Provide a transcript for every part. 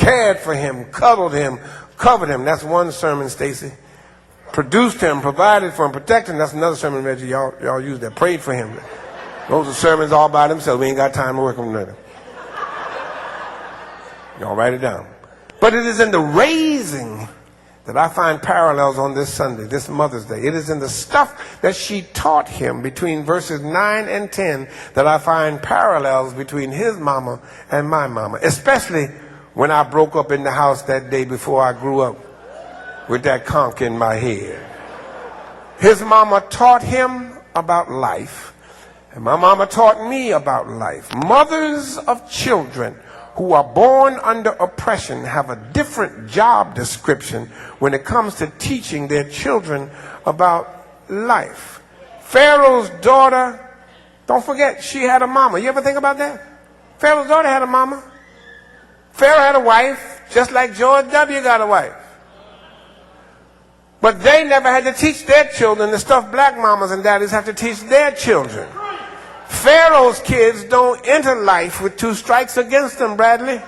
cared for him, cuddled him, covered him. That's one sermon, Stacy. Produced him, provided for him, protected him. That's another sermon, Reggie. Y'all use that. Prayed for him. Those are sermons all by themselves. We ain't got time to work on them. Y'all write it down. But it is in the raising that I find parallels on this Sunday, this Mother's Day. It is in the stuff that she taught him between verses 9 and 10 that I find parallels between his mama and my mama, especially when I broke up in the house that day before I grew up with that conch in my head. His mama taught him about life, and my mama taught me about life. Mothers of children who are born under oppression have a different job description when it comes to teaching their children about life. Pharaoh's daughter, don't forget, she had a mama. You ever think about that? Pharaoh's daughter had a mama. Pharaoh had a wife, just like George W. got a wife. But they never had to teach their children the stuff black mamas and daddies have to teach their children. Pharaoh's kids don't enter life with 2 strikes against them, Bradley.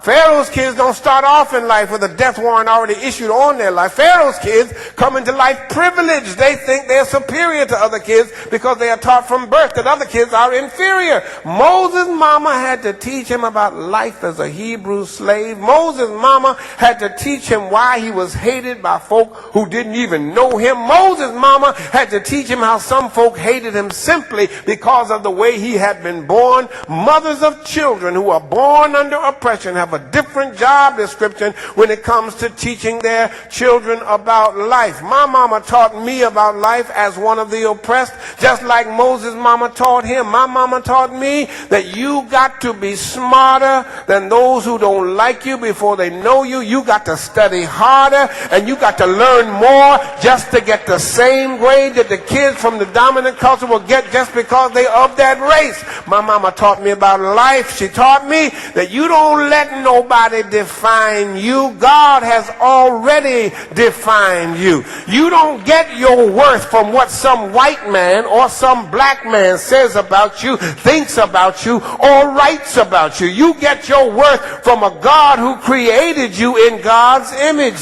Pharaoh's kids don't start off in life with a death warrant already issued on their life. Pharaoh's kids come into life privileged. They think they're superior to other kids because they are taught from birth that other kids are inferior. Moses' mama had to teach him about life as a Hebrew slave. Moses' mama had to teach him why he was hated by folk who didn't even know him. Moses' mama had to teach him how some folk hated him simply because of the way he had been born. Mothers of children who are born under oppression have a different job description when it comes to teaching their children about life. My mama taught me about life as one of the oppressed, just like Moses' mama taught him. My mama taught me that you got to be smarter than those who don't like you before they know you. You got to study harder, and you got to learn more just to get the same grade that the kids from the dominant culture will get just because they of that race. My mama taught me about life. She taught me that you don't let nobody define you. God has already defined you. You don't get your worth from what some white man or some black man says about you, thinks about you, or writes about you. You get your worth from a God who created you in God's image.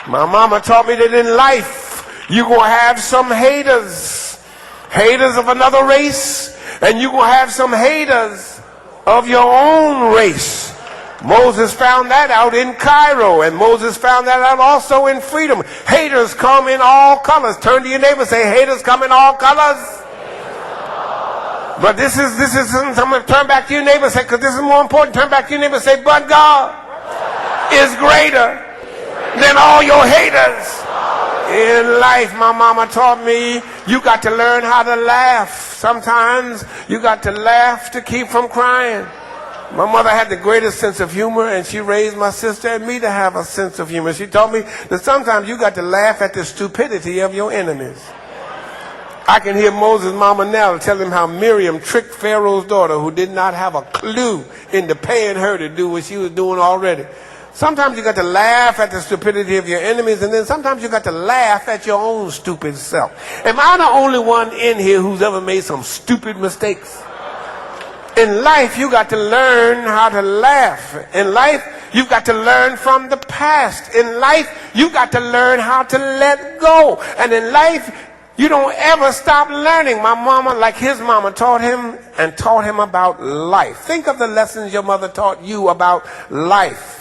My mama taught me that in life you're going to have some haters of another race, and you're going to have some haters of your own race. Moses found that out in Cairo, and Moses found that out also in freedom. Haters come in all colors. Turn to your neighbor and say, haters come in all colors. But this is I'm going to turn back to your neighbor and say, because this is more important. Turn back to your neighbor and say, but God is greater than all your haters. In life, my mama taught me you got to learn how to laugh. Sometimes you got to laugh to keep from crying. My mother had the greatest sense of humor, and she raised my sister and me to have a sense of humor. She told me that sometimes you got to laugh at the stupidity of your enemies. I can hear Moses' mama now tell him how Miriam tricked Pharaoh's daughter, who did not have a clue, into paying her to do what she was doing already. Sometimes you got to laugh at the stupidity of your enemies, and then sometimes you got to laugh at your own stupid self. Am I the only one in here who's ever made some stupid mistakes? In life, you got to learn how to laugh. In life, you've got to learn from the past. In life, you got to learn how to let go. And in life, you don't ever stop learning. My mama, like his mama, taught him about life. Think of the lessons your mother taught you about life.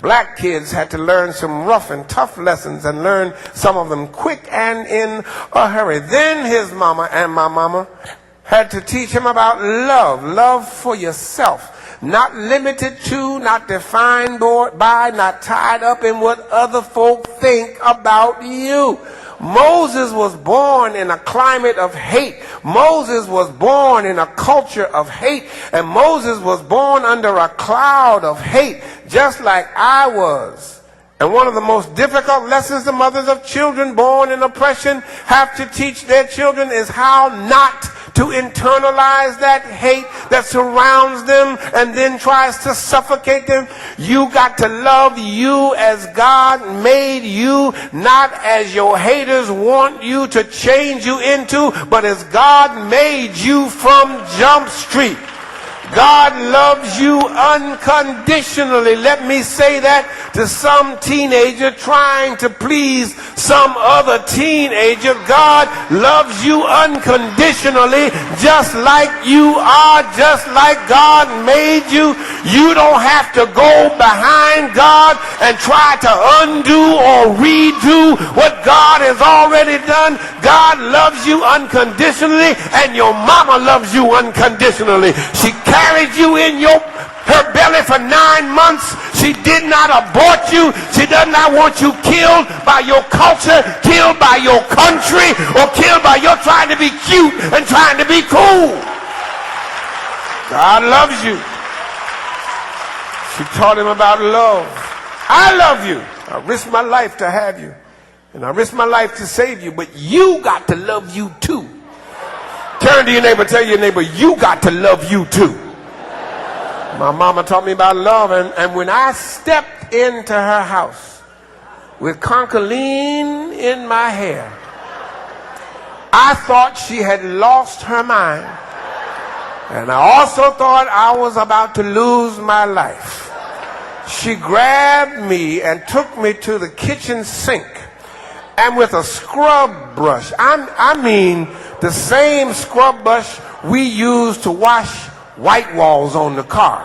Black kids had to learn some rough and tough lessons, and learn some of them quick and in a hurry. Then his mama and my mama had to teach him about love for yourself. Not limited to, not defined by, not tied up in what other folk think about you. Moses was born in a climate of hate. Moses was born in a culture of hate. And Moses was born under a cloud of hate, just like I was. And one of the most difficult lessons the mothers of children born in oppression have to teach their children is how not to internalize that hate that surrounds them and then tries to suffocate them. You got to love you as God made you, not as your haters want you to change you into, but as God made you from Jump Street. God loves you unconditionally. Let me say that to some teenager trying to please some other teenager. God loves you unconditionally, just like you are, just like God made you. You don't have to go behind God and try to undo or redo what God has already done. God loves you unconditionally, and your mama loves you unconditionally. She carried you in her belly for 9 months. She did not abort you. She does not want you killed by your culture, killed by your country, or killed by your trying to be cute and trying to be cool. God loves you. She taught him about love. I love you. I risked my life to have you. And I risked my life to save you. But you got to love you too. Turn to your neighbor, tell your neighbor, you got to love you too. My mama taught me about love, and when I stepped into her house with concholine in my hair, I thought she had lost her mind. And I also thought I was about to lose my life. She grabbed me and took me to the kitchen sink, and with a scrub brush, I mean the same scrub brush we use to wash white walls on the car.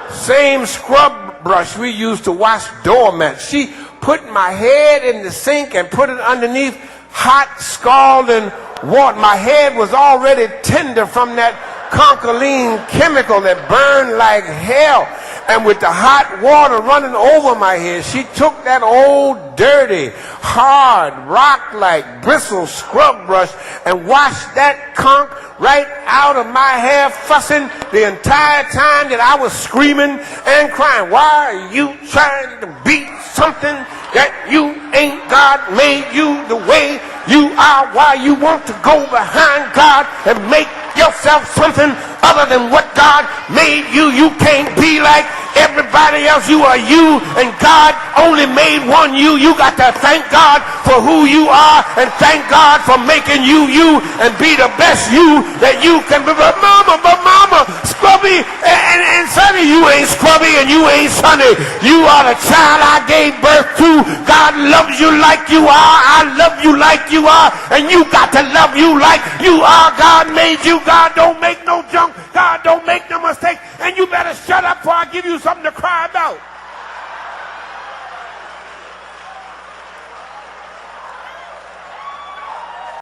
Same scrub brush we use to wash doormats. She put my head in the sink and put it underneath hot scalding water. My head was already tender from that concholine chemical that burned like hell. And with the hot water running over my head, she took that old, dirty, hard, rock-like, bristle scrub brush and washed that conch right out of my hair, fussing the entire time that I was screaming and crying. Why are you trying to be something that you ain't? God made you the way you are. Why you want to go behind God and make yourself something other than what God made you? You can't be like everybody else. You are you, and God only made one you. You got to thank God for who you are, and thank God for making you you, and be the best you that you can be. But mama, Scrubby and Sonny, you ain't Scrubby and you ain't Sonny. You are the child I gave birth to. God loves you like you are. I love you like you are, and you got to love you like you are. God made you. God don't make no junk. God don't make no mistake. And you better shut up before I give you something to cry about.